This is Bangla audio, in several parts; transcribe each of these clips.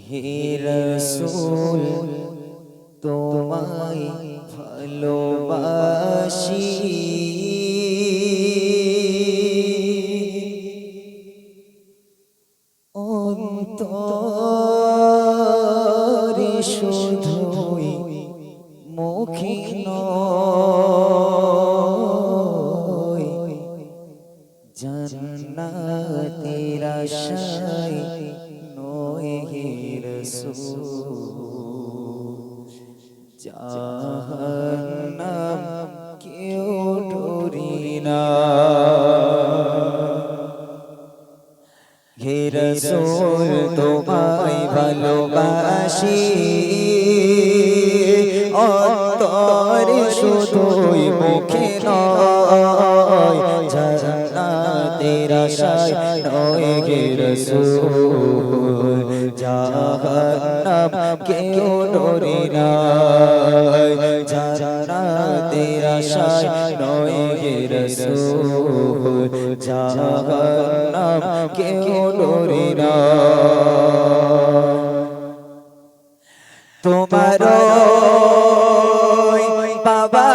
হে রাসূল তোমায় ভালোবাসি অন্তরে শুধুই মুখে নয় জান্নাতের আশায় নয় হে রাসূল জাহান্নাম কেউ ডরি না হে রাসূল তোমায় ভালোবাসি অন্তরে শুধুই মুখে নয় জান্নাতের আশায় নয় হে রাসূল জাহান্নাম কেউ ডরে না জান্নাতের আশায় নয় হে রাসূল জাহান্নাম কেউ ডরে না তোমার বাবা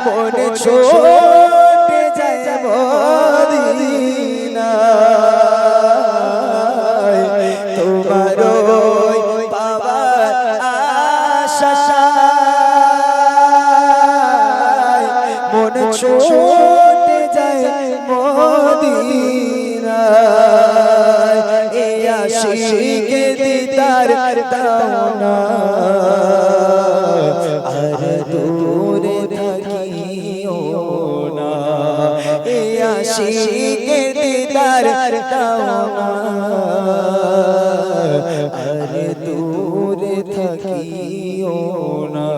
মনে ছোটে যায় মদিনায় তোমার বাবা মনে ছোটে যায় মদিনায় এ আশিকে দিদার দাও না আর দূরে থাকিও না এ আশিকে দিদার দাও না আর দূরে থাকিও না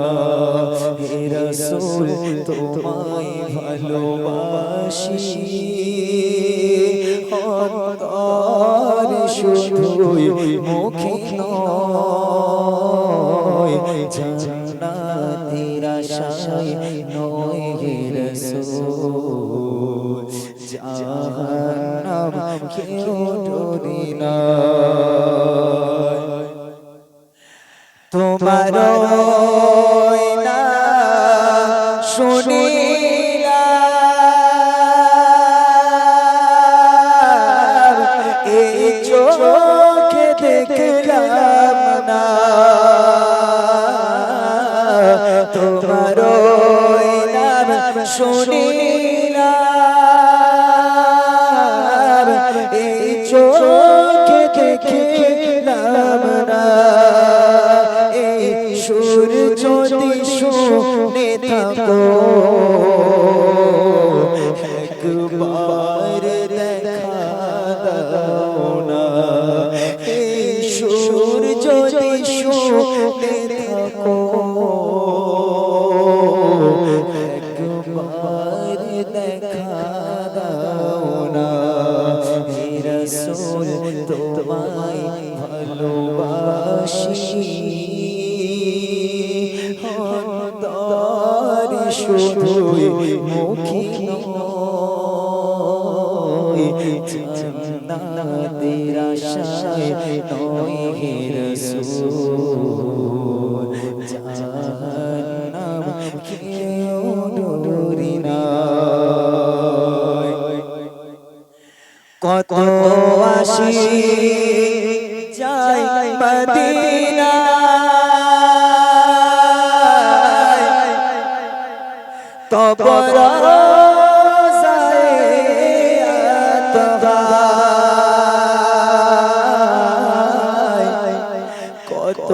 হে রাসূল তোমায় ভালোবাসি অন্তরে শুধুই মুখে নয় জান্নাতের আশায় নয় হে রাসূল জাহান্নাম কেউ ডরে না তোমার না শুনিলাম এই চোখে দেখলাম না তোমার নাম শুনিলাম এই চোখে দেখলাম না সুর যদি শুনে থাকো একবার দেখা দাও না এই সুর যদি শুনে থাকো একবার দেখা দাও না হে রাসূল তোমায় ভালোবাসি অন্তরে শুধুই মুখে নয় জান্নাতের আশায় নয় হে রাসূল জাহান্নাম কেউ ডরে না কত আসি যাই মদিনা তব রোজায়ে আতহায় কত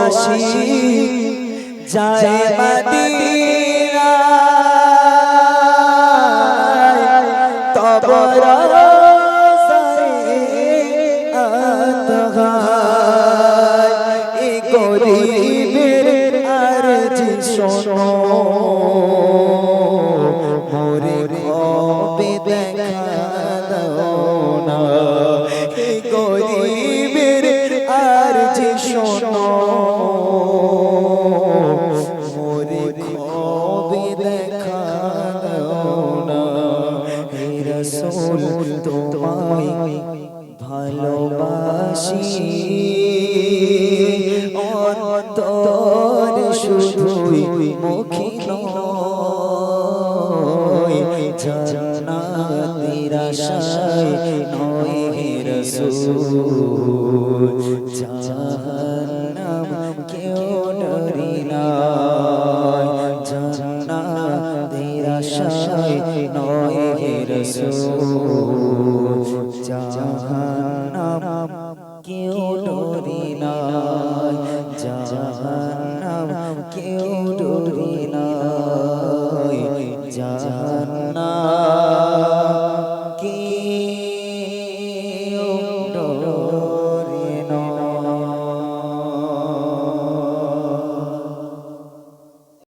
আসি যায় মদিনা তব রোজায়ে আতহায় এ গরিবের আরজি শোনো মোরে কবে দেখা দাও না এই গরিবের আরজি শোনো তোমায় ভালোবাসি অন্তর শুধুই মুখে নয় জান্নাতের আশায় নয় হে রাসূল